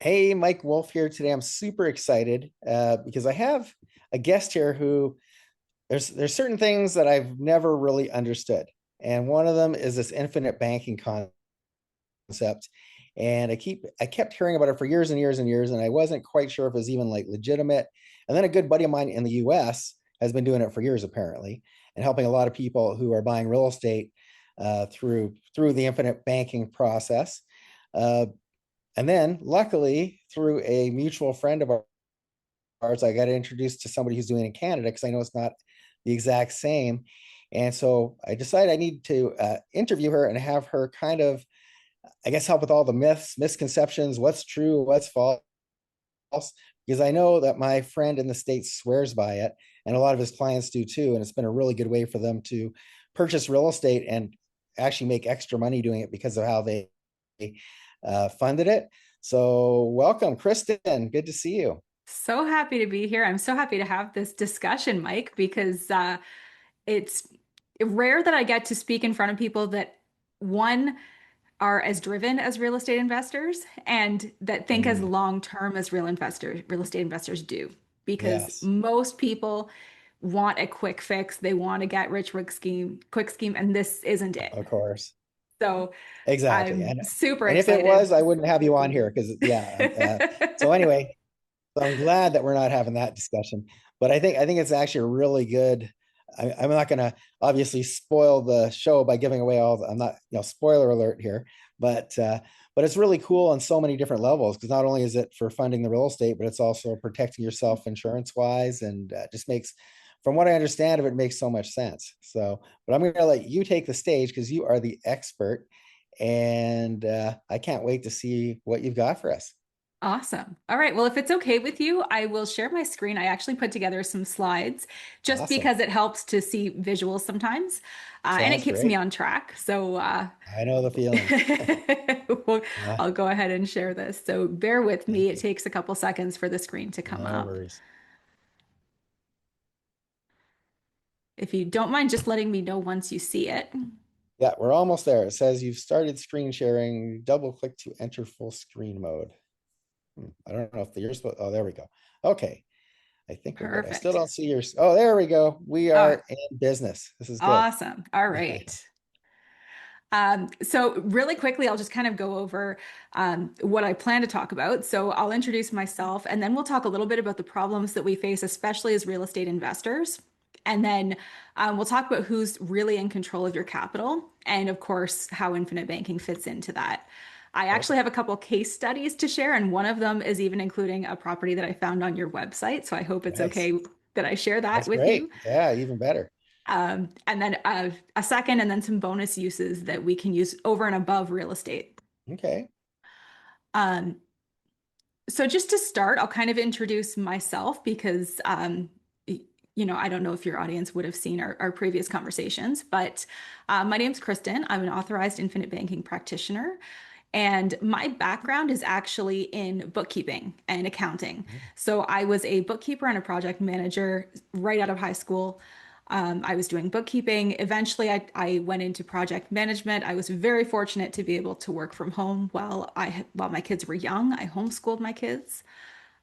Hey, Mike Wolf here today. I'm super excited because I have a guest here who there's certain things that I've never really understood, and one of them is this infinite banking concept. And I kept hearing about it for years and years and years, and I wasn't quite sure if it was even like legitimate. And then a good buddy of mine in the U.S. has been doing it for years apparently, and helping a lot of people who are buying real estate through the infinite banking process. Uh, and then, luckily, through a mutual friend of ours, I got introduced to somebody who's doing it in Canada because I know it's not the exact same. And so I decided I need to interview her and have her kind of, I guess, help with all the myths, misconceptions, what's true, what's false, because I know that my friend in the States swears by it, and a lot of his clients do too. And it's been a really good way for them to purchase real estate and actually make extra money doing it because of how they funded it. So, welcome, Kristyn. Good to see you. So happy to be here. I'm so happy to have this discussion, Mike, because it's rare that I get to speak in front of people that, one, are as driven as real estate investors and that think as Mm, long term as real estate investors do. Because yes, most people want a quick fix, they want a get rich quick scheme, and this isn't it. of course. So Exactly. I'm super And if it was, excited. I wouldn't have you on here because yeah. So anyway, so I'm glad that we're not having that discussion. But I think it's actually a really good. I'm not going to obviously spoil the show by giving away all. I'm not, spoiler alert here, but it's really cool on so many different levels because not only is it for funding the real estate, but it's also protecting yourself insurance wise, and just makes, from what I understand of it, makes so much sense. So, but I'm going to let you take the stage because you are the expert, and I can't wait to see what you've got for us. Awesome. All right. Well, if it's okay with you, I will share my screen. I actually put together some slides just Awesome. because it helps to see visuals sometimes, and it Sounds keeps me great. on track. So I know the feeling. well, Uh, I'll go ahead and share this. So bear with me. thank It you. takes a couple seconds for the screen to come No up. worries. If you don't mind just letting me know once you see it. Yeah, we're almost there. It says you've started screen sharing. Double click to enter full screen mode. I don't know if you're supposed. Oh, there we go. Okay, I think we're good. I still Perfect. don't see your. Oh, there we go. We Oh, are in business. This is good. awesome. All right. So really quickly, I'll just kind of go over what I plan to talk about. So I'll introduce myself, and then we'll talk a little bit about the problems that we face, especially as real estate investors. And then we'll talk about who's really in control of your capital, and of course, how infinite banking fits into that. I actually Perfect. have a couple case studies to share, and one of them is even including a property that I found on your website. So I hope it's Nice. okay that I share that That's with great. you. Yeah, even better. And then a second, and then some bonus uses that we can use over and above real estate. Okay. Um, so just to start, I'll kind of introduce myself because, I don't know if your audience would have seen our previous conversations, but my name's Kristyn. I'm an authorized infinite banking practitioner. And my background is actually in bookkeeping and accounting. So I was a bookkeeper and a project manager right out of high school. I was doing bookkeeping. Eventually, I went into project management. I was very fortunate to be able to work from home while my kids were young. I homeschooled my kids.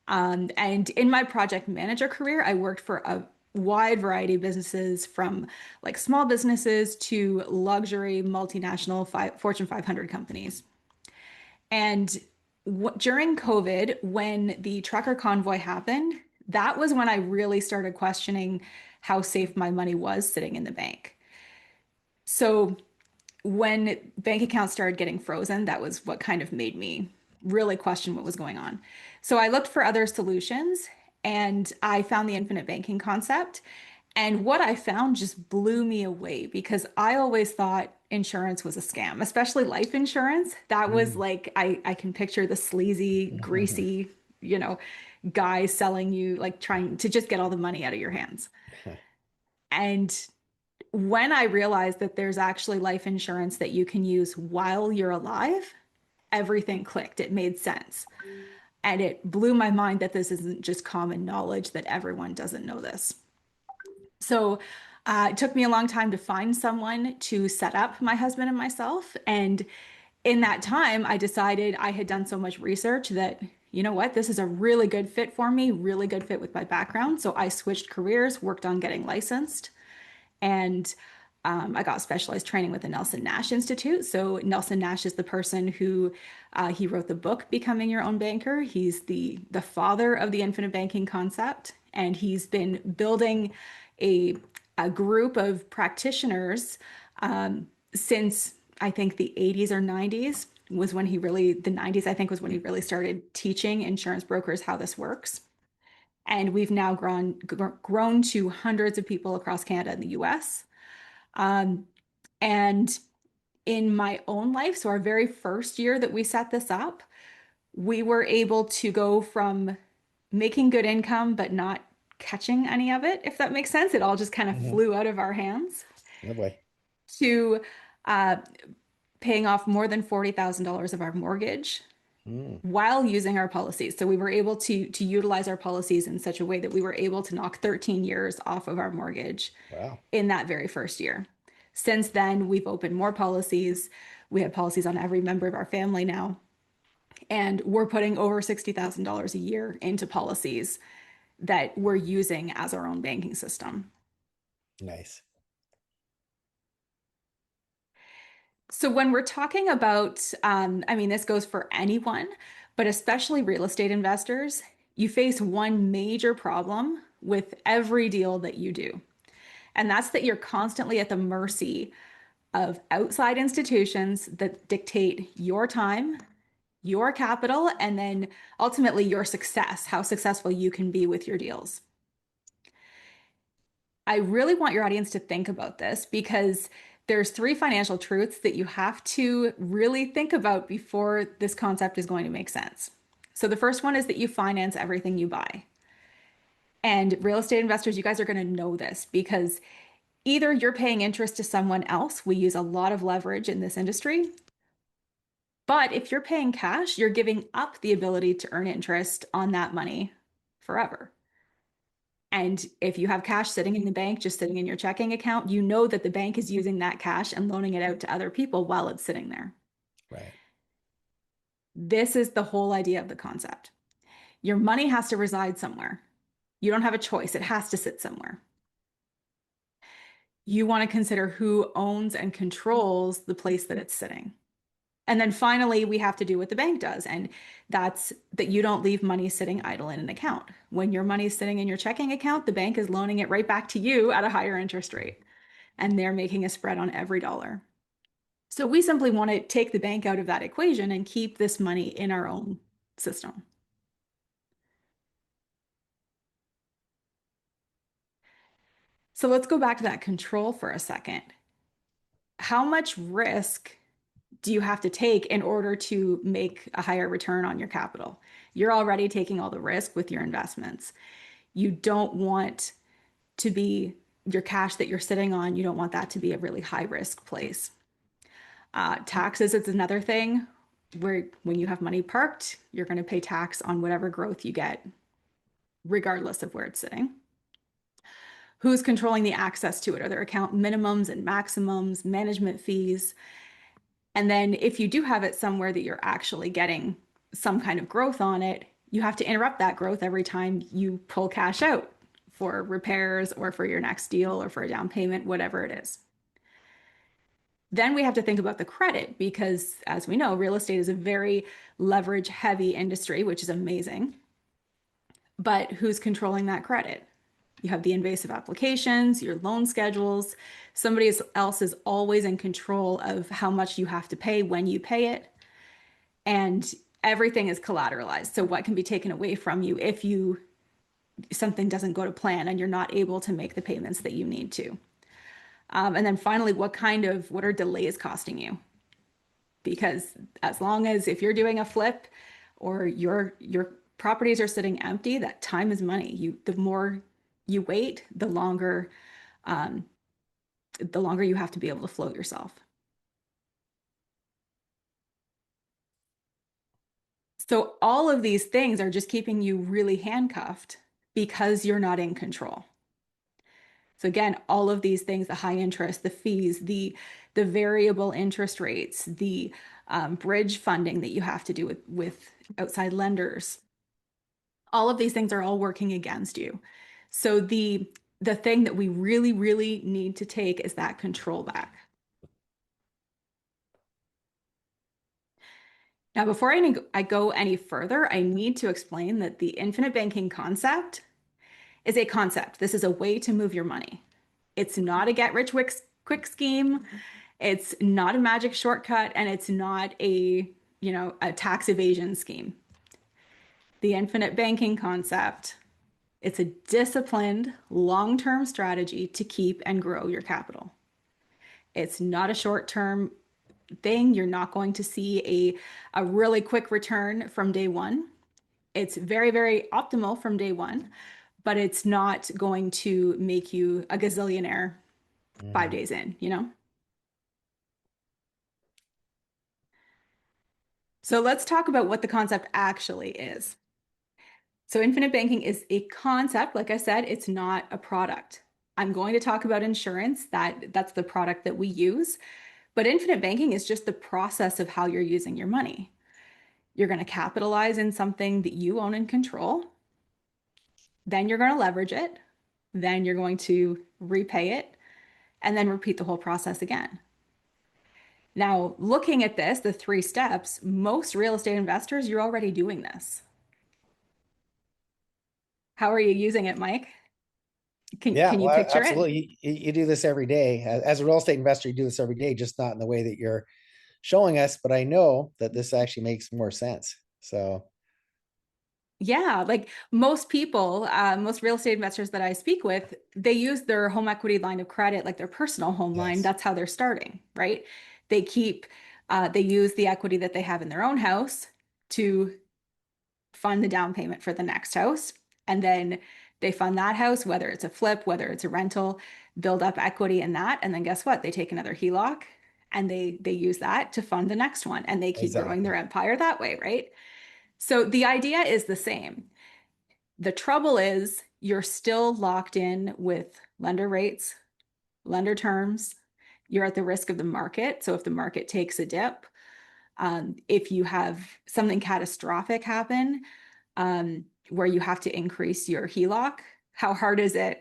And in my project manager career, I worked for a wide variety of businesses from like small businesses to luxury multinational Fortune 500 companies. And during COVID, when the trucker convoy happened, that was when I really started questioning how safe my money was sitting in the bank. So when bank accounts started getting frozen, that was what kind of made me really question what was going on. So I looked for other solutions and I found the infinite banking concept. And what I found just blew me away because I always thought insurance was a scam, especially life insurance. That was Mm. like, I can picture the sleazy, greasy, you know, guy selling you, like trying to just get all the money out of your hands. And when I realized that there's actually life insurance that you can use while you're alive, everything clicked. It made sense. And it blew my mind that this isn't just common knowledge, that everyone doesn't know this. So it took me a long time to find someone to set up my husband and myself. And in that time, I decided I had done so much research that, you know what, this is a really good fit for me, really good fit with my background. So I switched careers, worked on getting licensed, and I got specialized training with the Nelson Nash Institute. So Nelson Nash is the person who he wrote the book Becoming Your Own Banker. He's the father of the infinite banking concept, and he's been building a a group of practitioners since I think the 80s or 90s was when he really, the 90s I think was when he really started teaching insurance brokers how this works. And we've now grown to hundreds of people across Canada and the US. Um, and in my own life, so our very first year that we set this up, we were able to go from making good income but not catching any of it, if that makes sense. It all just kind of Hmm. flew out of our hands Oh boy. to uh, paying off more than $40,000 of our mortgage Mm, while using our policies. So we were able to utilize our policies in such a way that we were able to knock 13 years off of our mortgage wow. in that very first year. Since then, we've opened more policies. We have policies on every member of our family now. And we're putting over $60,000 a year into policies that we're using as our own banking system. Nice. So when we're talking about, I mean, this goes for anyone, but especially real estate investors, you face one major problem with every deal that you do. And that's that you're constantly at the mercy of outside institutions that dictate your time, your capital, and then ultimately your success, how successful you can be with your deals. I really want your audience to think about this because there's three financial truths that you have to really think about before this concept is going to make sense. So the first one is that you finance everything you buy. And real estate investors, you guys are going to know this because either you're paying interest to someone else, we use a lot of leverage in this industry, but if you're paying cash, you're giving up the ability to earn interest on that money forever. And if you have cash sitting in the bank, just sitting in your checking account, you know that the bank is using that cash and loaning it out to other people while it's sitting there. Right. This is the whole idea of the concept. Your money has to reside somewhere. You don't have a choice, it has to sit somewhere. You want to consider who owns and controls the place that it's sitting. And then finally, we have to do what the bank does. And that's that you don't leave money sitting idle in an account. When your money is sitting in your checking account, the bank is loaning it right back to you at a higher interest rate. And they're making a spread on every dollar. So we simply want to take the bank out of that equation and keep this money in our own system. So let's go back to that control for a second. How much risk do you have to take in order to make a higher return on your capital? You're already taking all the risk with your investments. You don't want to be your cash that you're sitting on, you don't want that to be a really high risk place. Taxes is another thing where when you have money parked, you're going to pay tax on whatever growth you get, regardless of where it's sitting. Who's controlling the access to it? Are there account minimums and maximums, management fees? And then if you do have it somewhere that you're actually getting some kind of growth on it, you have to interrupt that growth every time you pull cash out for repairs or for your next deal or for a down payment, whatever it is. Then we have to think about the credit because, as we know, real estate is a very leverage heavy industry, which is amazing. But who's controlling that credit? You have the invasive applications, your loan schedules. Somebody else is always in control of how much you have to pay when you pay it. And everything is collateralized. So what can be taken away from you if something doesn't go to plan and you're not able to make the payments that you need to. And then finally, what are delays costing you? Because as long as if you're doing a flip or your properties are sitting empty, that time is money. The more you wait, the longer you have to be able to float yourself. So all of these things are just keeping you really handcuffed because you're not in control. So again, all of these things, the high interest, the fees, the variable interest rates, the bridge funding that you have to do with outside lenders, all of these things are all working against you. So the thing that we really, really need to take is that control back. Now, before I go any further, I need to explain that the infinite banking concept is a concept. This is a way to move your money. It's not a get rich quick scheme. It's not a magic shortcut, and it's not a tax evasion scheme. The infinite banking concept, it's a disciplined, long-term strategy to keep and grow your capital. It's not a short-term thing. You're not going to see a really quick return from day one. It's very, very optimal from day one, but it's not going to make you a gazillionaire 5 days in, you know? So let's talk about what the concept actually is. So infinite banking is a concept. Like I said, it's not a product. I'm going to talk about insurance. That's the product that we use. But infinite banking is just the process of how you're using your money. You're going to capitalize in something that you own and control. Then you're going to leverage it. Then you're going to repay it and then repeat the whole process again. Now, looking at this, the 3 steps, most real estate investors, you're already doing this. How are you using it, Mike? Can you picture it? Absolutely. You do this every day. As a real estate investor, you do this every day, just not in the way that you're showing us, but I know that this actually makes more sense. So Yeah, like most people, most real estate investors that I speak with, they use their home equity line of credit, like their personal home line. yes, That's how they're starting, right? They they use the equity that they have in their own house to fund the down payment for the next house. And then they fund that house, whether it's a flip, whether it's a rental, build up equity in that. And then guess what? They take another HELOC and they use that to fund the next one. And they keep growing exactly. their empire that way, right? So the idea is the same. The trouble is you're still locked in with lender rates, lender terms. You're at the risk of the market. So if the market takes a dip, if you have something catastrophic happen, where you have to increase your HELOC, how hard is it?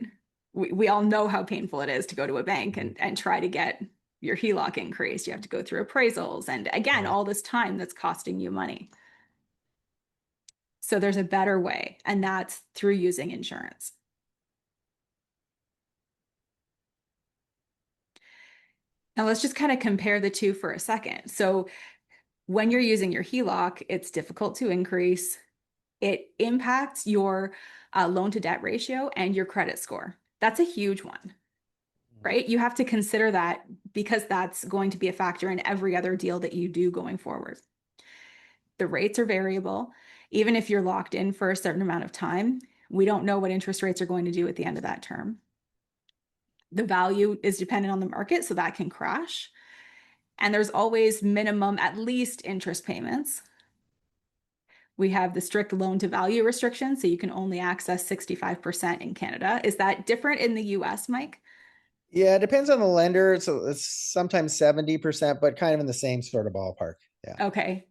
We all know how painful it is to go to a bank and try to get your HELOC increased. You have to go through appraisals. And again, all this time that's costing you money. So there's a better way, and that's through using insurance. Now let's just kind of compare the two for a second. So when you're using your HELOC, it's difficult to increase. It impacts your loan to debt ratio and your credit score. That's a huge one, right? You have to consider that because that's going to be a factor in every other deal that you do going forward. The rates are variable. Even if you're locked in for a certain amount of time, we don't know what interest rates are going to do at the end of that term. The value is dependent on the market, so that can crash. And there's always minimum, at least interest payments. We have the strict loan to value restriction, so you can only access 65% in Canada. Is that different in the US, Mike? Yeah, it depends on the lender. So it's sometimes 70%, but kind of in the same sort of ballpark. Yeah. Okay.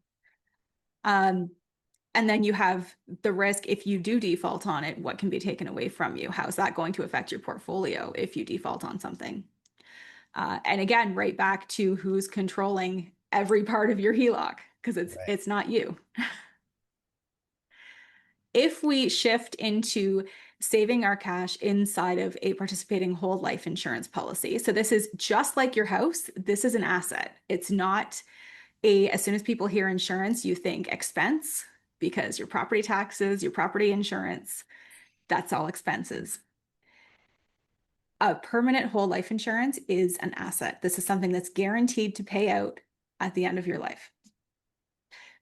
And then you have the risk if you do default on it, what can be taken away from you? How is that going to affect your portfolio if you default on something? And again, right back to who's controlling every part of your HELOC, because it's not you. If we shift into saving our cash inside of a participating whole life insurance policy, so this is just like your house, this is an asset. It's not as soon as people hear insurance, you think expense, because your property taxes, your property insurance, that's all expenses. A permanent whole life insurance is an asset. This is something that's guaranteed to pay out at the end of your life.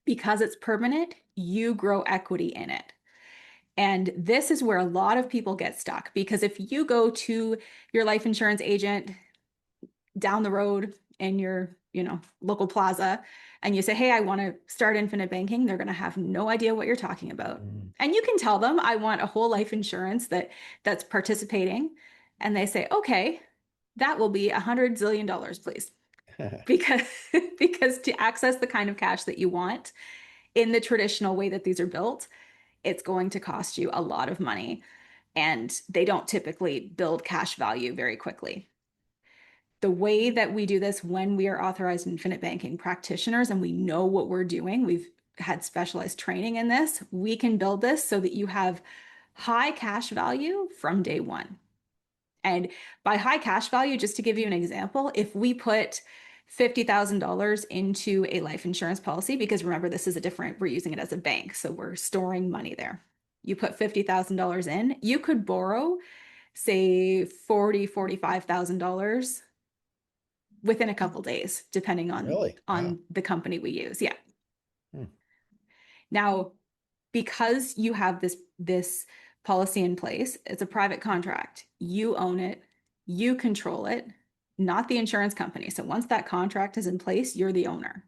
Because it's permanent, you grow equity in it. And this is where a lot of people get stuck, because if you go to your life insurance agent down the road in your, local plaza and you say, hey, I want to start infinite banking, they're going to have no idea what you're talking about. And you can tell them, I want a whole life insurance that's participating. And they say, okay, that will be $100 zillion, please. because to access the kind of cash that you want in the traditional way that these are built, it's going to cost you a lot of money, and they don't typically build cash value very quickly. The way that we do this when we are authorized infinite banking practitioners and we know what we're doing, we've had specialized training in this, we can build this so that you have high cash value from day one. And by high cash value, just to give you an example, if we put $50,000 into a life insurance policy, because remember, this is we're using it as a bank, so we're storing money there. You put $50,000 in, you could borrow, say, $45,000 within a couple days, depending on Really? Wow. the company we use. Yeah. Hmm. Now, because you have this policy in place, it's a private contract. You own it, you control it, not the insurance company. So once that contract is in place, you're the owner.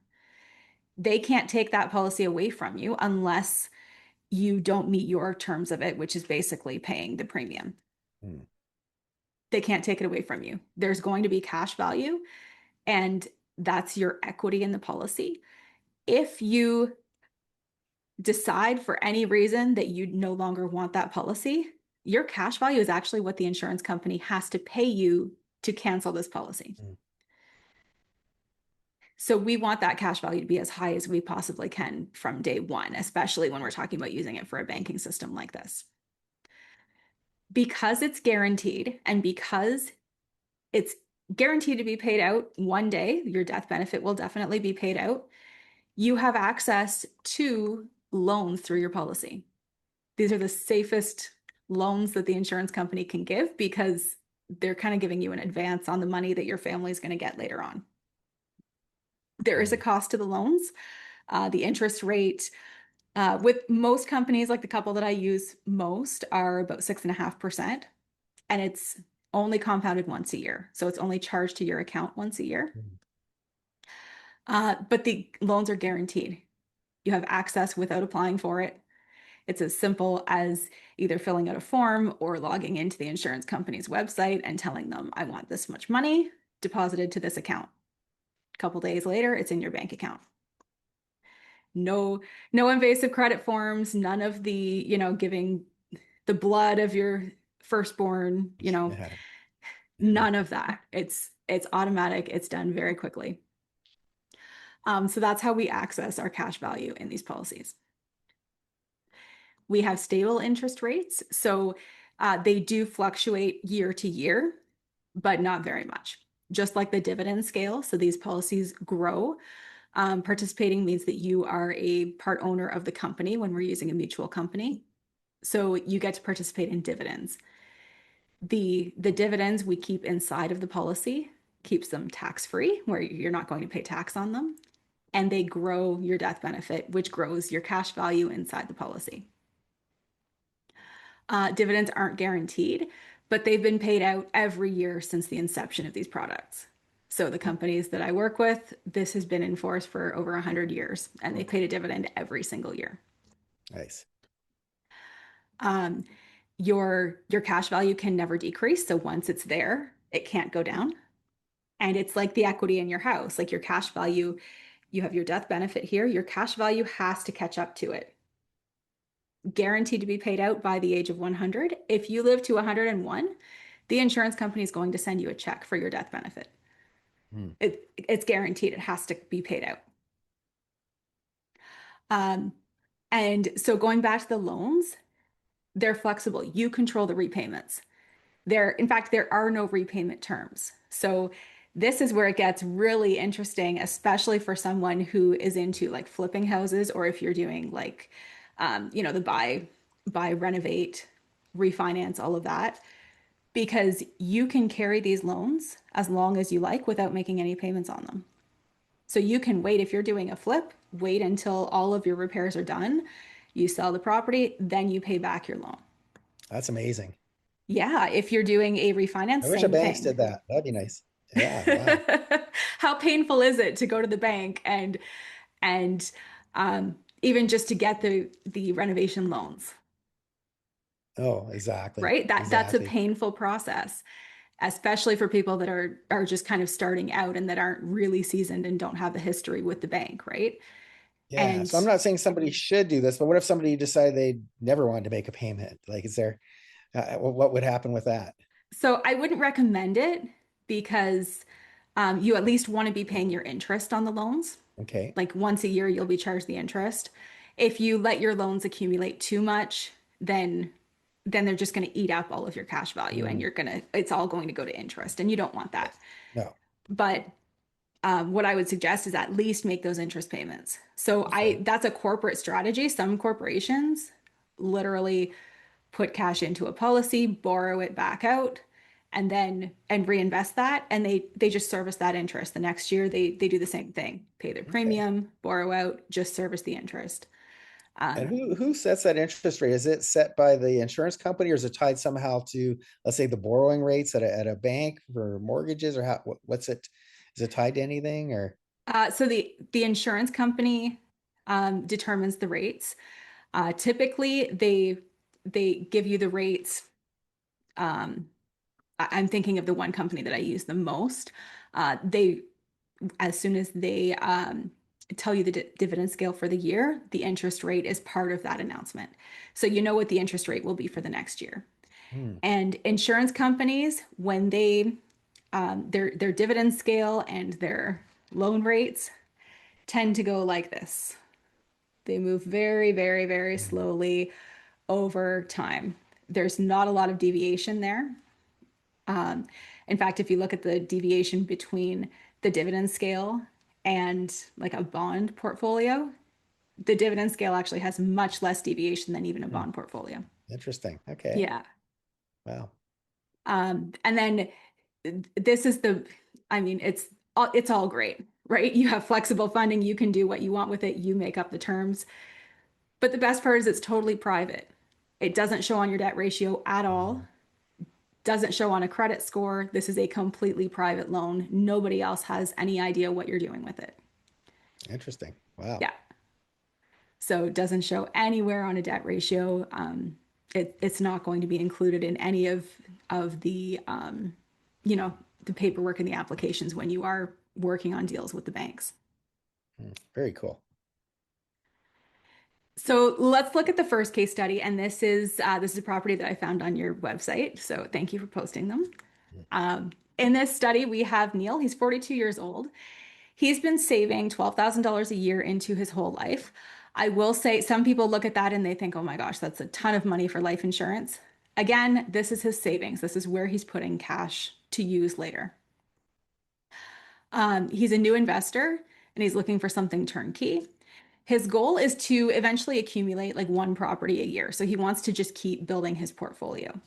They can't take that policy away from you unless you don't meet your terms of it, which is basically paying the premium. Hmm. They can't take it away from you. There's going to be cash value, and that's your equity in the policy. If you decide for any reason that you no longer want that policy, your cash value is actually what the insurance company has to pay you to cancel this policy. Hmm. So we want that cash value to be as high as we possibly can from day one, especially when we're talking about using it for a banking system like this. Because it's guaranteed, and because it's guaranteed to be paid out one day, your death benefit will definitely be paid out. You have access to loans through your policy. These are the safest loans that the insurance company can give because they're kind of giving you an advance on the money that your family is going to get later on. There is a cost to the loans. The interest rate with most companies, like the couple that I use most, are about 6.5%. And it's only compounded once a year. So it's only charged to your account once a year. But the loans are guaranteed. You have access without applying for it. It's as simple as either filling out a form or logging into the insurance company's website and telling them, I want this much money deposited to this account. A couple days later, it's in your bank account. No invasive credit forms, none of the, giving the blood of your firstborn, Yeah. none of that. It's automatic. It's done very quickly. So that's how we access our cash value in these policies. We have stable interest rates. So they do fluctuate year to year, but not very much. Just like the dividend scale. So these policies grow. Participating means that you are a part owner of the company when we're using a mutual company. So you get to participate in dividends. The dividends we keep inside of the policy keeps them tax-free, where you're not going to pay tax on them. And they grow your death benefit, which grows your cash value inside the policy. Dividends aren't guaranteed, but they've been paid out every year since the inception of these products. So the companies that I work with, this has been in force for over 100 years, and they paid a dividend every single year. Nice. Your cash value can never decrease. So once it's there, it can't go down. And it's like the equity in your house, like your cash value, you have your death benefit here, your cash value has to catch up to it. Guaranteed to be paid out by the age of 100. If you live to 101, the insurance company is going to send you a check for your death benefit. It's guaranteed. It has to be paid out. And so going back to the loans, they're flexible. You control the repayments. In fact, there are no repayment terms. So this is where it gets really interesting, especially for someone who is into like flipping houses, or if you're doing like, the buy, renovate, refinance, all of that, because you can carry these loans as long as you like without making any payments on them. So you can wait, if you're doing a flip, wait until all of your repairs are done. You sell the property, then you pay back your loan. That's amazing. Yeah, if you're doing a refinance, I wish a same banks thing. did that. That'd be nice. Yeah. Wow. How painful is it to go to the bank and even just to get the renovation loans, Oh, exactly. right? That's a Exactly. painful process, especially for people that are just kind of starting out and that aren't really seasoned and don't have the history with the bank, right? Yeah. And So I'm not saying somebody should do this, but what if somebody decided they never wanted to make a payment? Like, is there, what would happen with that? so I wouldn't recommend it because you at least want to be paying your interest on the loans. Okay. Like once a year, you'll be charged the interest. If you let your loans accumulate too much, then they're just going to eat up all of your cash value and Mm, it's all going to go to interest and you don't want that. yes. No. But what I would suggest is at least make those interest payments. So Okay. that's a corporate strategy. Some corporations literally put cash into a policy, borrow it back out, and reinvest that, and they just service that interest. The next year they do the same thing, pay their Okay. premium, borrow out, just service the interest. And Um, who sets that interest rate? Is it set by the insurance company, or is it tied somehow to, let's say, the borrowing rates at a bank for mortgages, or what's it? Is it tied to anything, or? so the insurance company determines the rates. Typically, they give you the rates. Um, I'm thinking of the one company that I use the most. They as soon as they tell you the dividend scale for the year, the interest rate is part of that announcement. So you know what the interest rate will be for the next year. Hmm, And insurance companies, when they their dividend scale and their loan rates tend to go like this. They move very, very, very hmm, slowly over time. There's not a lot of deviation there. Um, in fact, if you look at the deviation between the dividend scale and like a bond portfolio, the dividend scale actually has much less deviation than even a hmm. bond portfolio. Interesting. Okay. Yeah. Wow. And then this is I mean, it's all great, right? You have flexible funding, you can do what you want with it, you make up the terms. But the best part is it's totally private. It doesn't show on your debt ratio at all, Mm, doesn't show on a credit score. This is a completely private loan. Nobody else has any idea what you're doing with it. interesting. Wow. Yeah. So it doesn't show anywhere on a debt ratio. It's not going to be included in any of the you know, the paperwork and the applications when you are working on deals with the banks. Very cool. So let's look at the first case study, and this is a property that I found on your website. So thank you for posting them. Mm, In this study, we have Neil. He's 42 years old. He's been saving $12,000 a year into his whole life. I will say some people look at that and they think, oh my gosh, that's a ton of money for life insurance. Again, this is his savings. This is where he's putting cash to use later. He's a new investor and he's looking for something turnkey. His goal is to eventually accumulate like one property a year. So he wants to just keep building his portfolio.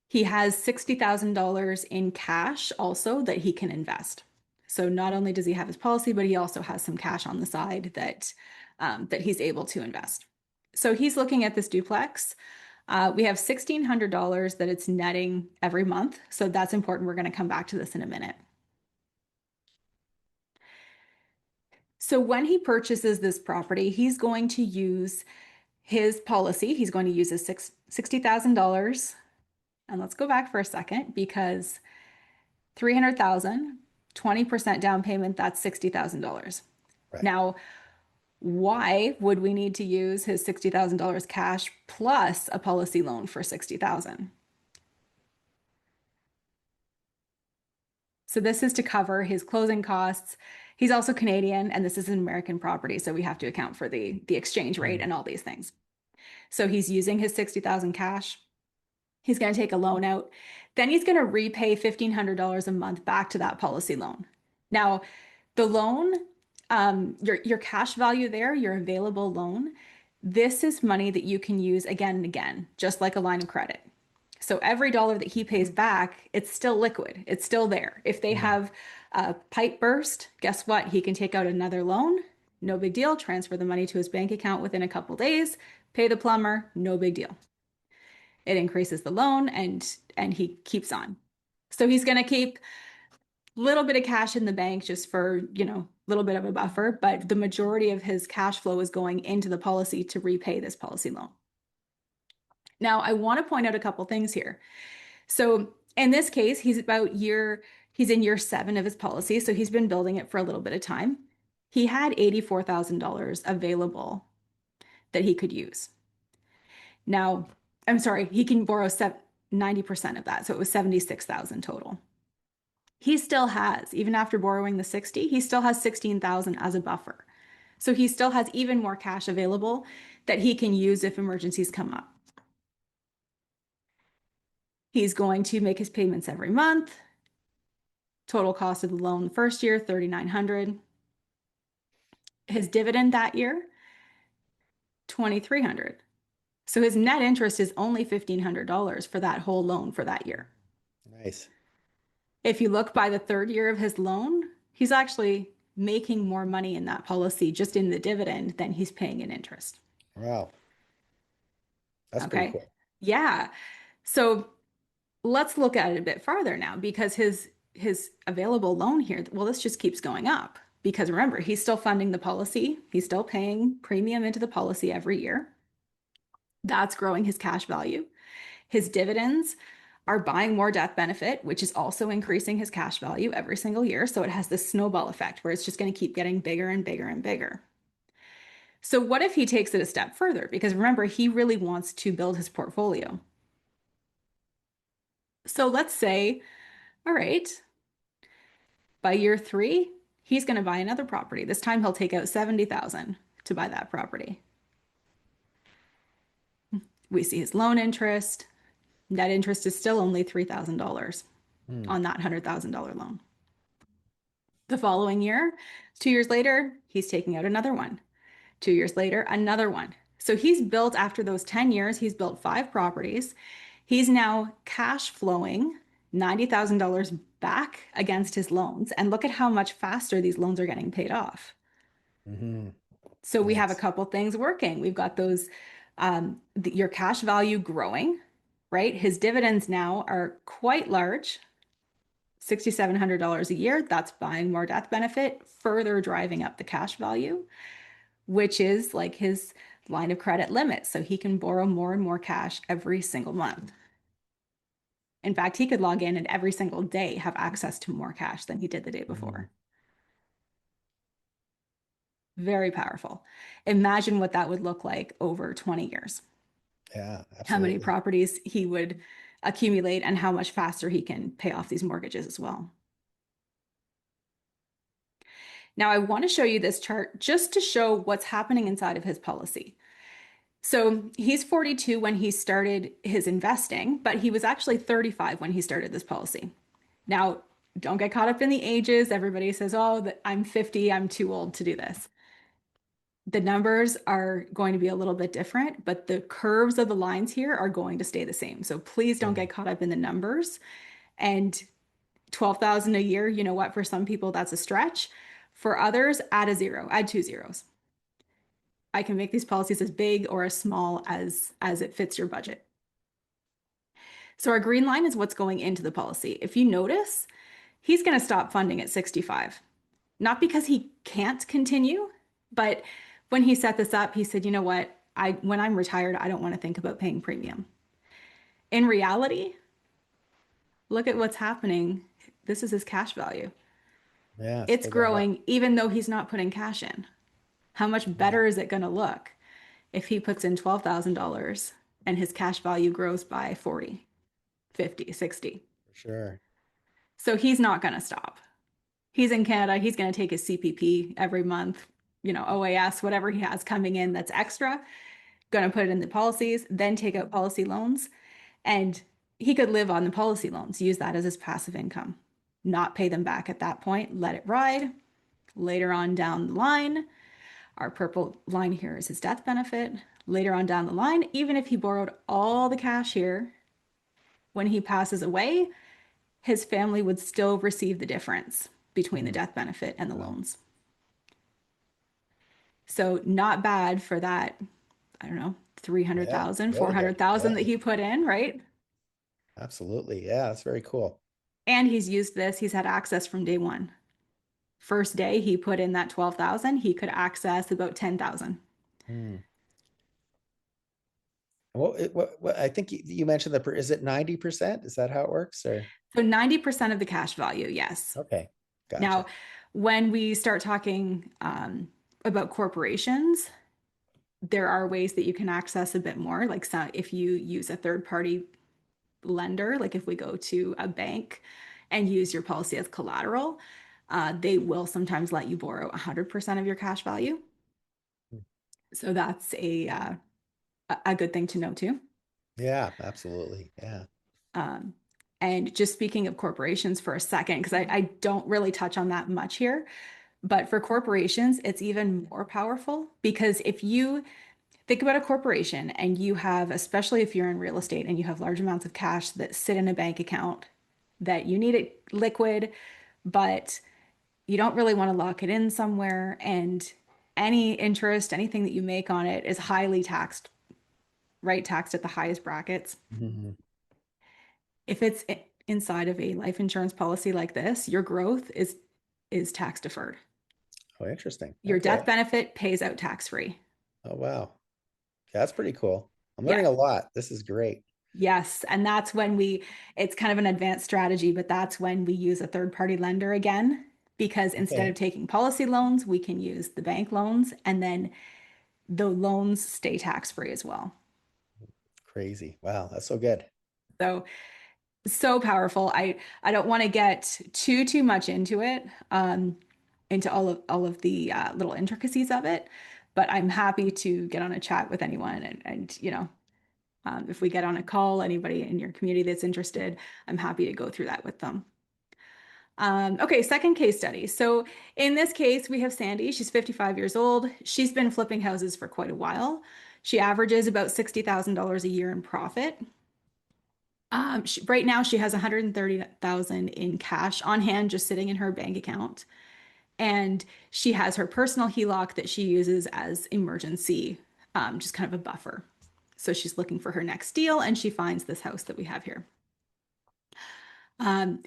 He has $60,000 in cash also that he can invest. So not only does he have his policy, but he also has some cash on the side that he's able to invest. So he's looking at this duplex. We have $1,600 that it's netting every month. So that's important. We're going to come back to this in a minute. So when he purchases this property, he's going to use his policy. He's going to use his $60,000. And let's go back for a second because 300,000, 20% down payment, that's $60,000. right. Now, why would we need to use his $60,000 cash plus a policy loan for 60,000? So this is to cover his closing costs. He's also Canadian and this is an American property, so we have to account for the exchange rate Mm, and all these things. So he's using his 60,000 cash. He's going to take a loan out. Then he's going to repay $1,500 a month back to that policy loan. Now, the loan, your cash value there, your available loan, this is money that you can use again and again, just like a line of credit. So every dollar that he pays back, it's still liquid. It's still there. If they mm, have a pipe burst, guess what? He can take out another loan. No big deal. Transfer the money to his bank account within a couple days, pay the plumber, no big deal. It increases the loan and he keeps on. So he's going to keep a little bit of cash in the bank just for, you know, a little bit of a buffer, but the majority of his cash flow is going into the policy to repay this policy loan. Now, I want to point out a couple things here. So in this case, he's in year 7 of his policy. So he's been building it for a little bit of time. He had $84,000 available that he could use. Now, I'm sorry, he can borrow 90% of that. So it was 76,000 total. He still has, even after borrowing the 60, he still has 16,000 as a buffer. So he still has even more cash available that he can use if emergencies come up. He's going to make his payments every month. Total cost of the loan the first year, $3,900. His dividend that year, $2,300. So his net interest is only $1,500 for that whole loan for that year. Nice. If you look by the third year of his loan, he's actually making more money in that policy just in the dividend than he's paying in interest. Wow. That's pretty Okay. cool. Yeah. So let's look at it a bit farther now because his available loan here, well, this just keeps going up because remember, he's still funding the policy. He's still paying premium into the policy every year. That's growing his cash value. His dividends are buying more death benefit, which is also increasing his cash value every single year. So it has this snowball effect where it's just going to keep getting bigger and bigger and bigger. So what if he takes it a step further? Because remember, he really wants to build his portfolio. So let's say, all right, by year 3, he's going to buy another property. This time he'll take out 70,000 to buy that property. We see his loan interest. Net interest is still only $3,000 on that $100,000 loan. The following year, 2 years later, he's taking out another one. 2 years later, another one. So he's built, after those 10 years, he's built 5 properties. He's now cash flowing $90,000 back against his loans. And look at how much faster these loans are getting paid off. So we have a couple things working. We've got those, your cash value growing, right? His dividends now are quite large, $6,700 a year. That's buying more death benefit, further driving up the cash value, which is like his line of credit limit. So he can borrow more and more cash every single month. In fact, he could log in and every single day have access to more cash than he did the day before. Very powerful. Imagine what that would look like over 20 years. Yeah, absolutely. How many properties he would accumulate and how much faster he can pay off these mortgages as well. Now, I want to show you this chart just to show what's happening inside of his policy. So he's 42 when he started his investing, but he was actually 35 when he started this policy. Now, don't get caught up in the ages. Everybody says, oh, I'm 50, I'm too old to do this. The numbers are going to be a little bit different, but the curves of the lines here are going to stay the same. So please don't get caught up in the numbers. And 12,000 a year, you know what, for some people, that's a stretch. For others, add a 0, add 2 zeros. I can make these policies as big or as small as it fits your budget. So our green line is what's going into the policy. If you notice, he's going to stop funding at 65. Not because he can't continue, but when he set this up, he said, you know what, when I'm retired, I don't want to think about paying premium. In reality, look at what's happening. This is his cash value. Yeah, it's growing even though he's not putting cash in. How much better is it going to look if he puts in $12,000 and his cash value grows by 40, 50, 60? For sure. So he's not going to stop. He's in Canada. He's going to take his CPP every month, OAS, whatever he has coming in that's extra, going to put it in the policies, then take out policy loans. And he could live on the policy loans, use that as his passive income, not pay them back at that point, let it ride. Later on down the line, our purple line here is his death benefit. Later on down the line, even if he borrowed all the cash here, when he passes away, his family would still receive the difference between the death benefit and the loans. So not bad for that, I don't know, 300,000, 400,000 that he put in, right? Absolutely. Yeah, that's very cool. And he's used this, he's had access from day one. First day he put in that 12,000, he could access about 10,000. Well, I think you mentioned is it 90%? Is that how it works? Or so 90% of the cash value, yes. Okay, gotcha. Now, When we start talking about corporations, there are ways that you can access a bit more. Like, so if you use a third party lender, like if we go to a bank and use your policy as collateral, they will sometimes let you borrow 100% of your cash value. So that's a good thing to know too. Yeah, absolutely. Yeah. Um, and just speaking of corporations for a second, because I don't really touch on that much here, but for corporations, it's even more powerful because if you think about a corporation and you have, especially if you're in real estate and you have large amounts of cash that sit in a bank account that you need it liquid, but you don't really want to lock it in somewhere, and any interest, anything that you make on it is highly taxed, right? Taxed at the highest brackets. Mhm. If it's inside of a life insurance policy like this, your growth is tax deferred. Oh, interesting. Your death Okay. benefit pays out tax free. Oh, wow. That's pretty cool. I'm Yeah. learning a lot. This is great. Yes. And that's when it's kind of an advanced strategy, but that's when we use a third party lender again, because instead of Okay. taking policy loans, we can use the bank loans, and then the loans stay tax free as well. Crazy. Wow, that's so good. So, so powerful. I don't want to get too much into it, into all of the little intricacies of it, but I'm happy to get on a chat with anyone, and if we get on a call, anybody in your community that's interested, I'm happy to go through that with them. Okay, second case study. So in this case, we have Sandy. She's 55 years old. She's been flipping houses for quite a while. She averages about $60,000 a year in profit. Right now, she has 130,000 in cash on hand, just sitting in her bank account, and she has her personal HELOC that she uses as emergency, just kind of a buffer. So she's looking for her next deal, and she finds this house that we have here.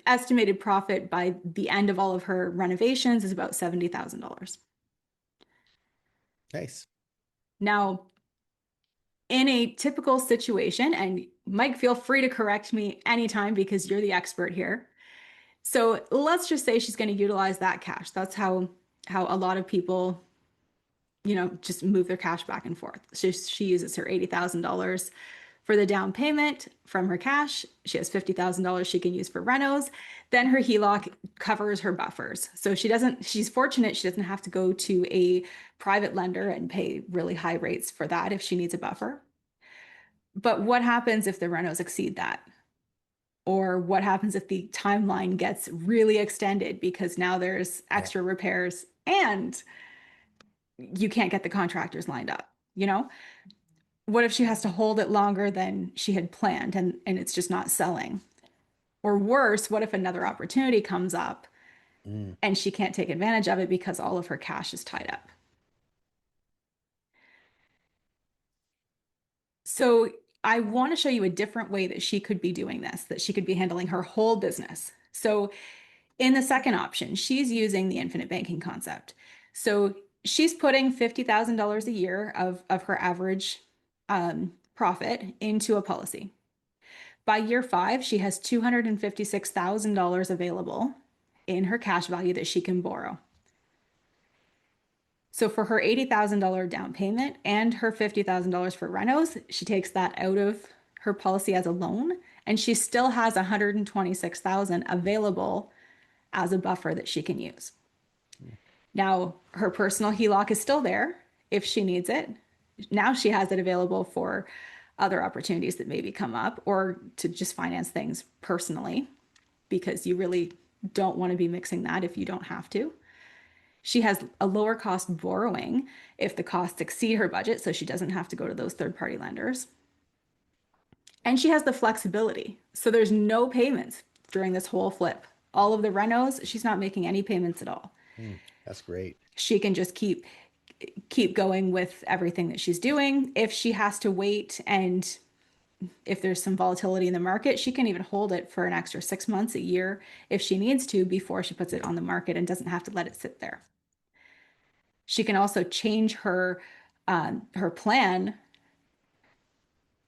Estimated profit by the end of all of her renovations is about $70,000. Nice. Now, in a typical situation, and Mike, feel free to correct me anytime because you're the expert here. So let's just say she's going to utilize that cash. That's how a lot of people, just move their cash back and forth. She uses her $80,000 for the down payment from her cash. She has $50,000 she can use for renos. Then her HELOC covers her buffers. So she's fortunate she doesn't have to go to a private lender and pay really high rates for that if she needs a buffer. But what happens if the renos exceed that? Or what happens if the timeline gets really extended because now there's Yeah. extra repairs and you can't get the contractors lined up, you know? What if she has to hold it longer than she had planned and it's just not selling? Or worse, what if another opportunity comes up Mm. and she can't take advantage of it because all of her cash is tied up? So I want to show you a different way that she could be doing this, that she could be handling her whole business. So in the second option, she's using the infinite banking concept. So she's putting $50,000 a year of her average profit into a policy. By year 5, she has $256,000 available in her cash value that she can borrow. So for her $80,000 down payment and her $50,000 for renos, she takes that out of her policy as a loan, and she still has $126,000 available as a buffer that she can use. Now, her personal HELOC is still there if she needs it. Now she has it available for other opportunities that maybe come up, or to just finance things personally, because you really don't want to be mixing that if you don't have to. She has a lower cost borrowing if the costs exceed her budget, so she doesn't have to go to those third party lenders. And she has the flexibility. So there's no payments during this whole flip. All of the renos, she's not making any payments at all. Mm. That's great. She can just keep going with everything that she's doing. If she has to wait, and if there's some volatility in the market, she can even hold it for an extra 6 months, a year, if she needs to, before she puts it on the market and doesn't have to let it sit there. She can also change her plan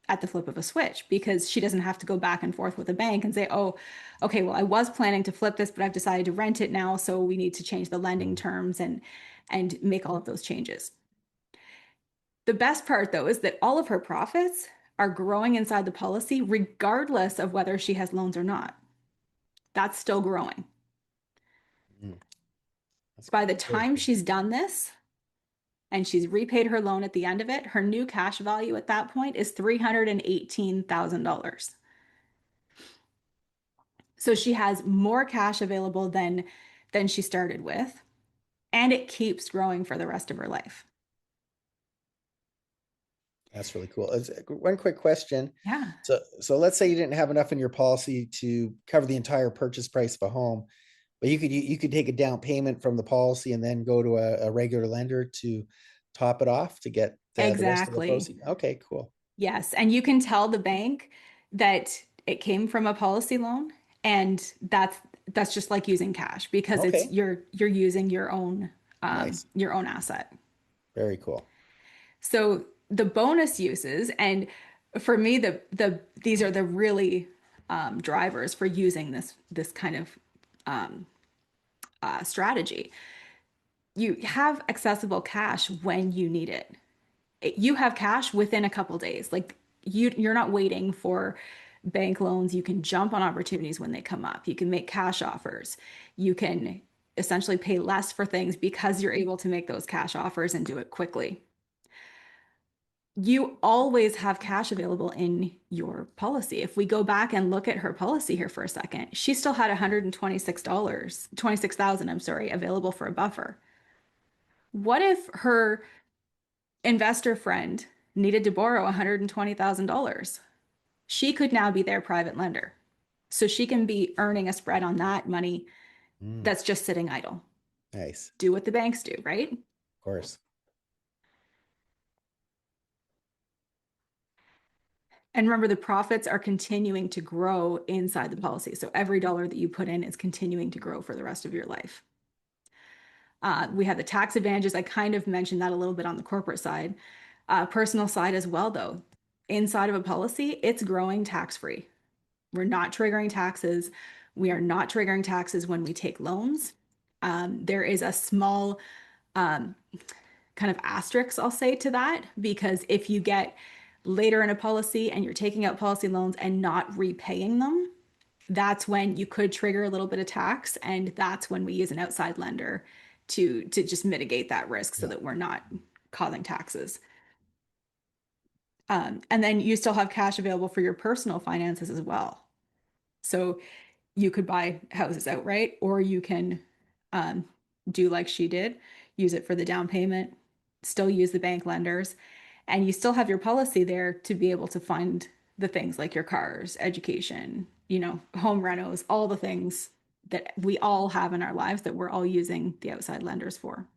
at the flip of a switch, because she doesn't have to go back and forth with the bank and say, oh, okay, well, I was planning to flip this, but I've decided to rent it now, so we need to change the lending terms and make all of those changes. The best part, though, is that all of her profits are growing inside the policy, regardless of whether she has loans or not. That's still growing. Mm. By the Very time cool. she's done this and she's repaid her loan at the end of it, her new cash value at that point is $318,000. So she has more cash available than she started with, and it keeps growing for the rest of her life. That's really cool. One quick question. Yeah, So let's say you didn't have enough in your policy to cover the entire purchase price of a home, but you could take a down payment from the policy and then go to a regular lender to top it off to get the rest of the exactly. proceeds. Okay, cool. Yes. And you can tell the bank that it came from a policy loan, and that's just like using cash, because it's Okay, you're using nice. your own asset. Very cool. So the bonus uses, and for me, these are the really drivers for using this kind of strategy. You have accessible cash when you need it. You have cash within a couple days. Like you're not waiting for bank loans. You can jump on opportunities when they come up. You can make cash offers. You can essentially pay less for things because you're able to make those cash offers and do it quickly. You always have cash available in your policy. If we go back and look at her policy here for a second, she still had $126, 26,000, I'm sorry, available for a buffer. What if her investor friend needed to borrow $120,000? She could now be their private lender. So she can be earning a spread on that money Mm, that's just sitting idle. nice. Do what the banks do, right? Of course. And remember, the profits are continuing to grow inside the policy. So every dollar that you put in is continuing to grow for the rest of your life. We have the tax advantages. I kind of mentioned that a little bit on the corporate side. Personal side as well, though. Inside of a policy, it's growing tax-free. We're not triggering taxes. We are not triggering taxes when we take loans. There is a small kind of asterisk, I'll say, to that, because if you get later in a policy and you're taking out policy loans and not repaying them, that's when you could trigger a little bit of tax, and that's when we use an outside lender to just mitigate that risk so Yeah. that we're not causing taxes. And then you still have cash available for your personal finances as well. So you could buy houses outright, or you can um, do like she did, use it for the down payment, still use the bank lenders, and you still have your policy there to be able to fund the things like your cars, education, home renos, all the things that we all have in our lives that we're all using the outside lenders for.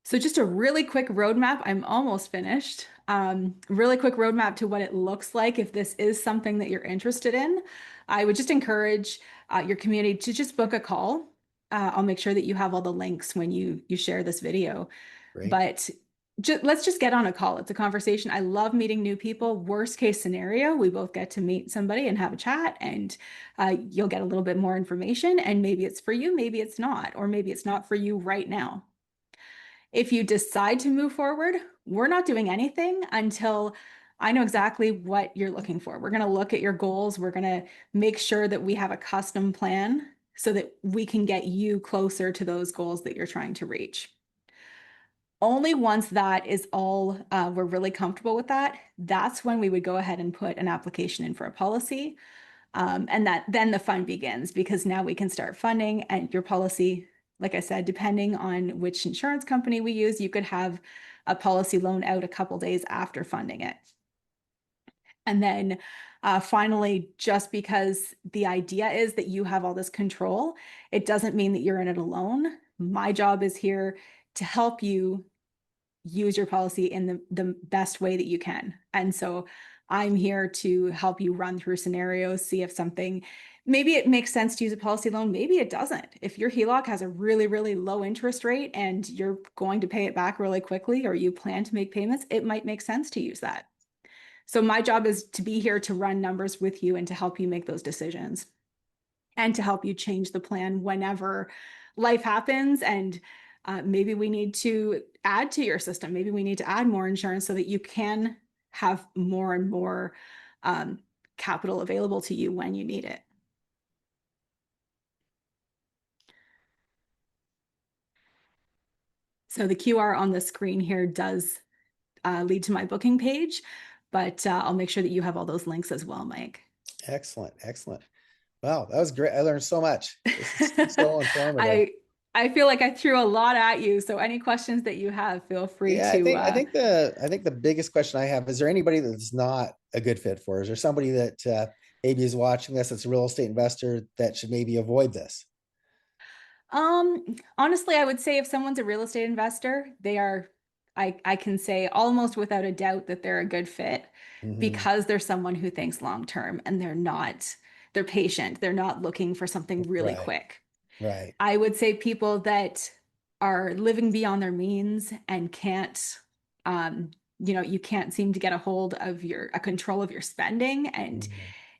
So just a really quick roadmap. I'm almost finished. Really quick roadmap to what it looks like if this is something that you're interested in. I would just encourage your community to just book a call. I'll make sure that you have all the links when you share this video. Great. But let's just get on a call. It's a conversation. I love meeting new people. Worst case scenario, we both get to meet somebody and have a chat, and you'll get a little bit more information. And maybe it's for you, maybe it's not, or maybe it's not for you right now. If you decide to move forward, we're not doing anything until I know exactly what you're looking for. We're going to look at your goals. We're going to make sure that we have a custom plan so that we can get you closer to those goals that you're trying to reach. Only once that is all, we're really comfortable with that, that's when we would go ahead and put an application in for a policy. And then the fun begins, because now we can start funding, and your policy, like I said, depending on which insurance company we use, you could have a policy loan out a couple days after funding it. And then finally, just because the idea is that you have all this control, it doesn't mean that you're in it alone. My job is here to help you use your policy in the best way that you can. And so I'm here to help you run through scenarios, see if something, maybe it makes sense to use a policy loan, maybe it doesn't. If your HELOC has a really, really low interest rate and you're going to pay it back really quickly, or you plan to make payments, it might make sense to use that. So my job is to be here to run numbers with you and to help you make those decisions and to help you change the plan whenever life happens. And maybe we need to add to your system. Maybe we need to add more insurance so that you can have more and more capital available to you when you need it. So the QR on the screen here does lead to my booking page, but I'll make sure that you have all those links as well, Mike. Excellent. Excellent. Wow, that was great. I learned so much. This is so informative. I feel like I threw a lot at you. So any questions that you have, feel free Yeah, to. I think the biggest question I have is there anybody that's not a good fit for? Is there somebody that maybe is watching this that's a real estate investor that should maybe avoid this? Honestly, I would say if someone's a real estate investor, I can say almost without a doubt that they're a good fit Hmm. because they're someone who thinks long term and they're patient. They're not looking for something really Right, quick. right. I would say people that are living beyond their means and um, you can't seem to get a hold of a control of your spending. And Mhm.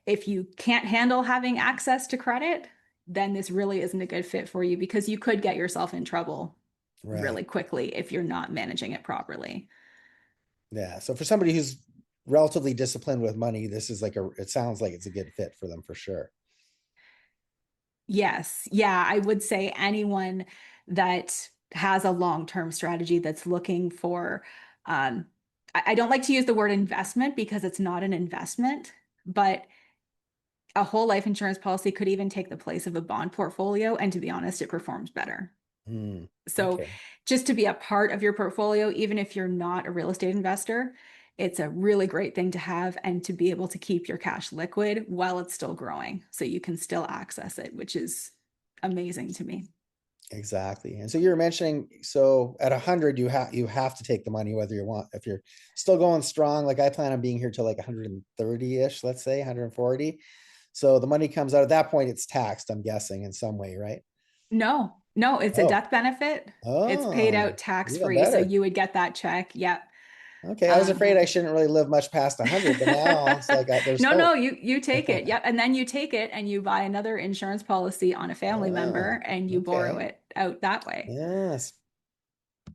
if you can't handle having access to credit, then this really isn't a good fit for you because you could get yourself in trouble Right. really quickly if you're not managing it properly. Yeah. So for somebody who's relatively disciplined with money, this is like it sounds like it's a good fit for them for sure. Yes. Yeah, I would say anyone that has a long-term strategy that's looking for, um, I don't like to use the word investment because it's not an investment, but a whole life insurance policy could even take the place of a bond portfolio. And to be honest, it performs better. Hmm. So Okay. just to be a part of your portfolio, even if you're not a real estate investor, it's a really great thing to have and to be able to keep your cash liquid while it's still growing. So you can still access it, which is amazing to me. Exactly. And so you were mentioning, so at 100, you have to take the money whether you want, if you're still going strong, like I plan on being here till like 130-ish, let's say 140. So the money comes out at that point, it's taxed, I'm guessing, in some way, right? No, no, it's a Oh, death benefit. It's paid out oh, tax even free. So better. you would get that check. Yep. Okay, I was Um, afraid I shouldn't really live much past 100, but now it's like there's no, hope. you take it. Yep. And then you take it and you buy another insurance policy on a family member Oh, and you borrow okay. it out that way. Yeah,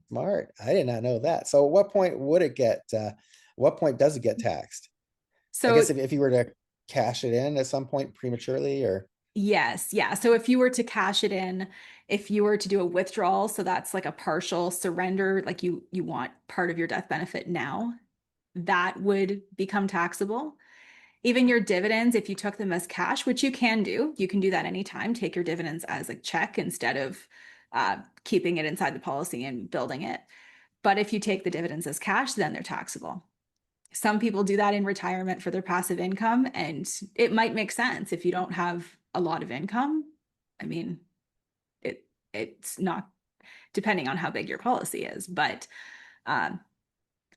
smart. I did not know that. So at what point would it get, what point does it get taxed? I guess So if you were to cash it in at some point prematurely or yes, yeah. So if you were to cash it in, if you were to do a withdrawal, so that's like a partial surrender, like you want part of your death benefit now, that would become taxable. Even your dividends, if you took them as cash, which you can do that anytime, take your dividends as a check instead of keeping it inside the policy and building it. But if you take the dividends as cash, then they're taxable. Some people do that in retirement for their passive income, and it might make sense if you don't have a lot of income. I mean, it's not depending on how big your policy is, but um,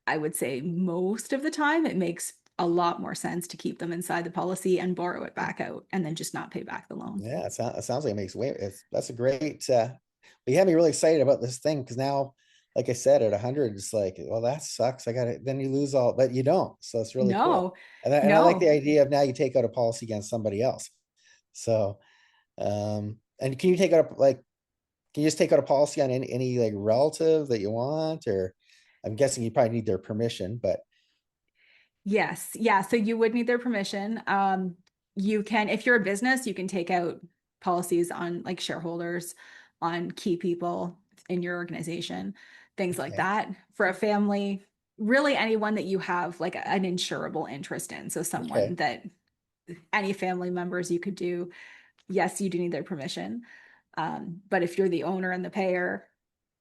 I would say most of the time it makes a lot more sense to keep them inside the policy and borrow it back out and then just not pay back the loan. yeah, it sounds like it makes way that's a great but you had me really excited about this thing because now, like I said, at 100, it's like, well, that sucks. I got it. Then you lose all, but you don't. So it's really cool. No, And I like the no. idea of now you take out a policy against somebody else. So and can you take out like can you just take out a policy on any like relative that you want, or I'm guessing you probably need their permission, but Yes. Yeah. So you would need their permission. You can, if you're a business, you can take out policies on like shareholders, on key people in your organization, things like okay, that. For a family, really anyone that you have like an insurable interest in. So someone okay. that any family members you could do, yes, you do need their permission. But if you're the owner and the payer,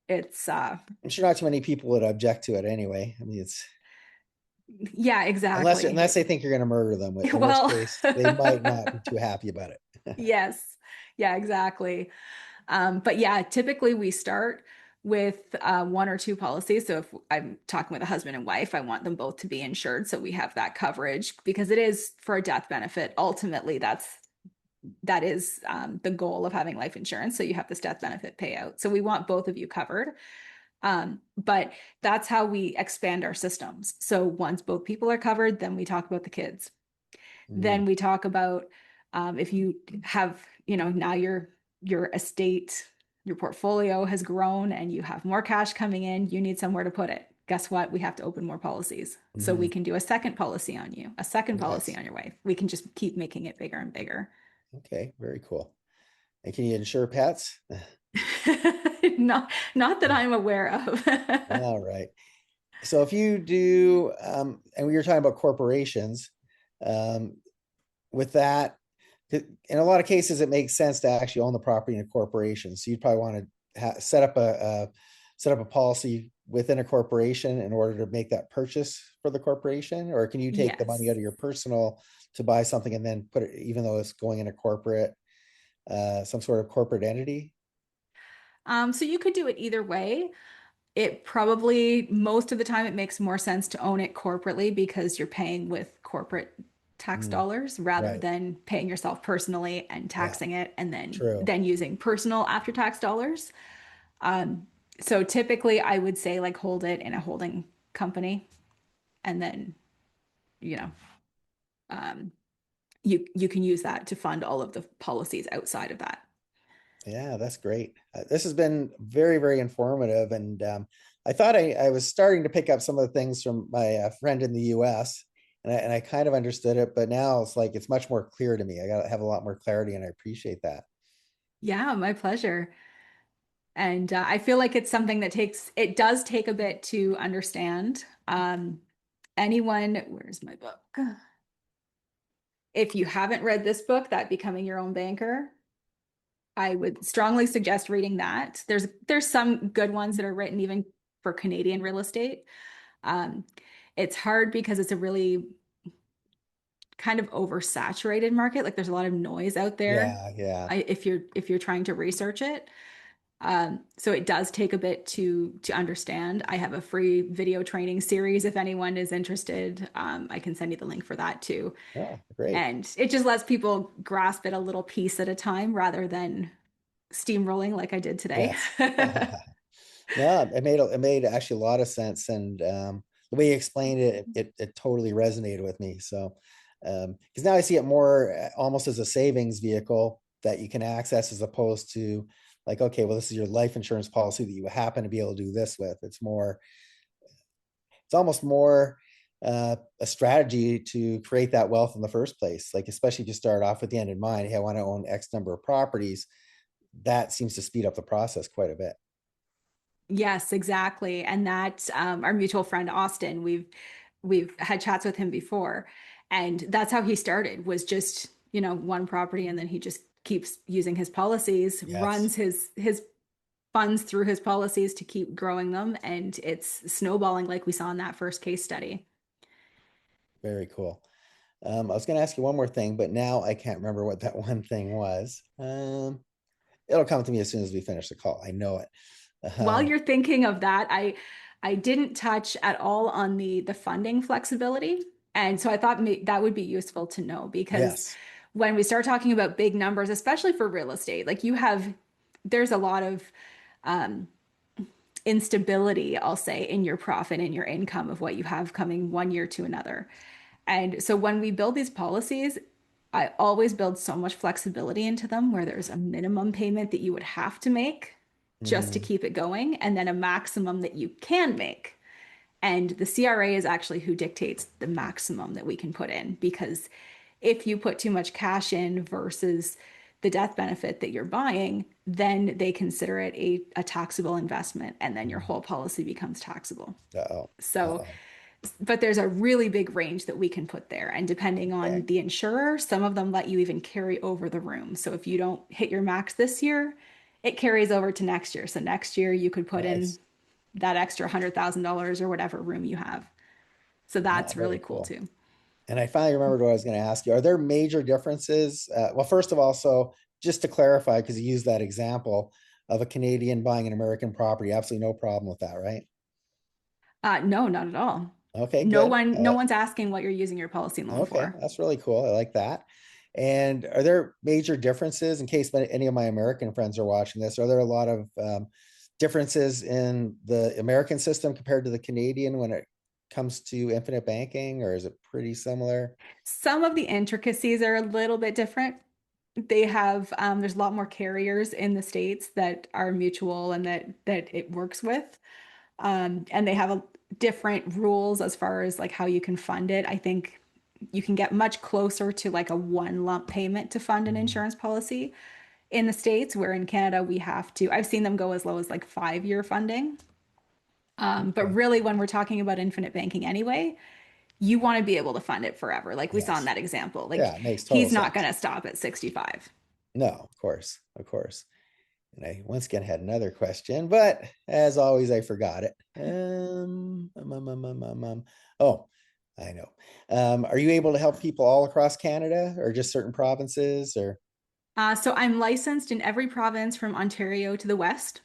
it's I'm sure not too many people would object to it anyway. I mean, it's yeah, unless exactly. they think you're going to murder them, in which Well, case they might not be too happy about it. yes. Yeah, exactly. But yeah, typically we start with one or two policies. So if I'm talking with a husband and wife, I want them both to be insured so we have that coverage because it is for a death benefit. Ultimately, that is the goal of having life insurance. So you have this death benefit payout. So we want both of you covered. But that's how we expand our systems. So once both people are covered, then we talk about the kids. Then Mm, we talk about if you have, now your estate, your portfolio has grown and you have more cash coming in, you need somewhere to put it. Guess what? We have to open more policies. So we mhm. can do a second policy on you, a second policy Nice. on your wife. We can just keep making it bigger and bigger. Okay, very cool. And can you insure pets? Not that I'm aware of. All right. So if you do, and we were talking about corporations, um, with that, in a lot of cases, it makes sense to actually own the property in a corporation. So you'd probably want to set up a policy within a corporation in order to make that purchase for the corporation, or can you take the money out Yes. of your personal to buy something and then put it, even though it's going in a corporate, some sort of corporate entity? So you could do it either way. It probably, most of the time, it makes more sense to own it corporately because you're paying with corporate tax Mm, dollars rather right. than paying yourself personally and Yeah, taxing it and then true. then using personal after tax dollars. Um, so typically I would say like hold it in a holding company and then, you know, um, you can use that to fund all of the policies outside of that. Yeah, that's great. This has been very, very informative. And I thought I was starting to pick up some of the things from my friend in the US, and I kind of understood it, but now it's like it's much more clear to me. I got to have a lot more clarity, and I appreciate that. Yeah, my pleasure. And I feel like it's something it does take a bit to understand. Where's my book? If you haven't read this book, That Becoming Your Own Banker, I would strongly suggest reading that. There's some good ones that are written even for Canadian real estate. Um, it's hard because it's a really kind of oversaturated market. Like there's a lot of noise out there. Yeah, yeah. If you're trying to research it. So it does take a bit to understand. I have a free video training series if anyone is interested. I can send you the link for that too. Oh, great. And it just lets people grasp it a little piece at a time rather than steamrolling like I did today. Yes. No, it made actually a lot of sense, and the way you explained it, it totally resonated with me. So, because now I see it more almost as a savings vehicle that you can access as opposed to like, okay, well, this is your life insurance policy that you happen to be able to do this with. It's almost more a strategy to create that wealth in the first place. Like, especially if you start off with the end in mind, hey, I want to own X number of properties. That seems to speed up the process quite a bit. Yes, exactly. And that our mutual friend Austin, we've had chats with him before, and that's how he started was just, one property and then he just keeps using his policies, Yes. runs his funds through his policies to keep growing them, and it's snowballing like we saw in that first case study. Very cool. I was going to ask you one more thing, but now I can't remember what that one thing was. It'll come to me as soon as we finish the call. I know it. While Um, you're thinking of that, I didn't touch at all on the funding flexibility. And so I thought that would be useful to know because yes. when we start talking about big numbers, especially for real estate, like there's a lot of um, instability, I'll say, in your profit and your income of what you have coming one year to another. And so when we build these policies, I always build so much flexibility into them where there's a minimum payment that you would have to make just to Mhm. keep it going, and then a maximum that you can make. And the CRA is actually who dictates the maximum that we can put in because if you put too much cash in versus the death benefit that you're buying, then they consider it a taxable investment and then your Mhm. whole policy becomes taxable. Uh-oh. So Uh-oh. but there's a really big range that we can put there. And depending on Okay. the insurer, some of them let you even carry over the room. So if you don't hit your max this year, it carries over to next year. So next year you could put in Nice. that extra $100,000 or whatever room you have. So Ah, that's really very cool cool. too. And I finally remembered what I was going to ask you. Are there major differences? Well, first of all, so just to clarify, because you used that example, of a Canadian buying an American property. Absolutely no problem with that, right? No, not at all. Okay, No good. one, no one's asking what you're using your policy loan Okay, for. that's really cool. I like that. And are there major differences in case any of my American friends are watching this? Are there a lot of differences in the American system compared to the Canadian when it comes to infinite banking, or is it pretty similar? Some of the intricacies are a little bit different. They have there's a lot more carriers in the States that are mutual and that it works with. And they have different rules as far as like how you can fund it. I think you can get much closer to like a one lump payment to fund an Mm, insurance policy in the States, where in Canada we have to, I've seen them go as low as like 5 year funding. But okay. really, when we're talking about infinite banking anyway, you want to be able to fund it forever. Like we saw in Yes. that example, like Yeah, it makes total he's not going sense. to stop at 65. No, of course, of course. And I once again had another question, but as always, I forgot it. Oh, I know. Are you able to help people all across Canada or just certain provinces or? So I'm licensed in every province from Ontario to the west.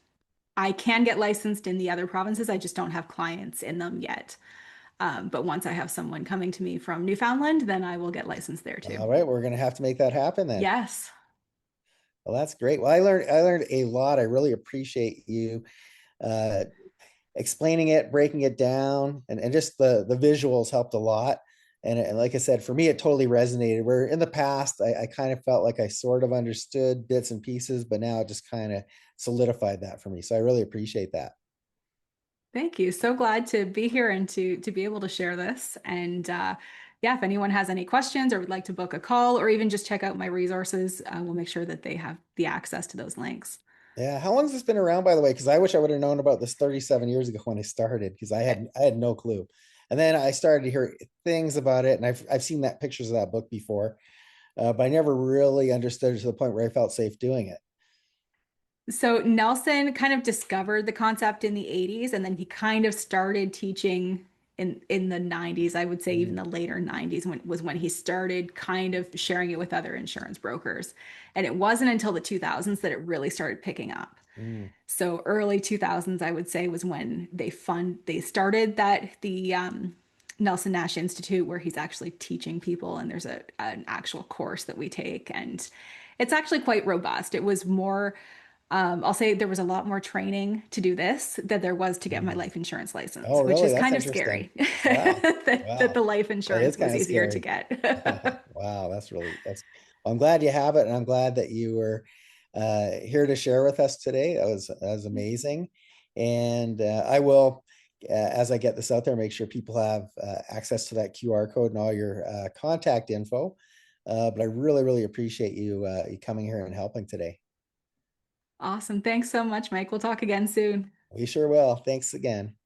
I can get licensed in the other provinces. I just don't have clients in them yet. But once I have someone coming to me from Newfoundland, then I will get licensed there too. All right, we're going to have to make that happen then. Yes. Well, that's great. Well, I learned a lot. I really appreciate you uh, explaining it, breaking it down, and just the visuals helped a lot. And like I said, for me, it totally resonated. Where in the past, I kind of felt like I sort of understood bits and pieces, but now it just kind of solidified that for me. So I really appreciate that. Thank you. So glad to be here and to be able to share this. And yeah, if anyone has any questions or would like to book a call or even just check out my resources, we'll make sure that they have the access to those links. Yeah. How long has this been around, by the way? Because I wish I would have known about this 37 years ago when I started, because I had no clue. And then I started to hear things about it, and I've seen that pictures of that book before, but I never really understood it to the point where I felt safe doing it. So Nelson kind of discovered the concept in the 80s, and then he kind of started teaching in the 90s. I would say even Mm, the later 90s when he started kind of sharing it with other insurance brokers. And it wasn't until the 2000s that it really started picking up. mm, So early 2000s, I would say, was when they started the Nelson Nash Institute, where he's actually teaching people, and there's an actual course that we take, and it's actually quite robust. It was more, I'll say there was a lot more training to do this than there was to get my mm. life insurance license, Oh, which really? is That's kind of interesting. scary Wow. that Wow. the life That is insurance kind was of easier to scary. get. Wow, well, I'm glad you have it, and I'm glad that you were here to share with us today. That was amazing. And I will, as I get this out there, make sure people have access to that QR code and all your contact info. But I really, really appreciate you coming here and helping today. Awesome. Thanks so much, Mike. We'll talk again soon. We sure will. Thanks again.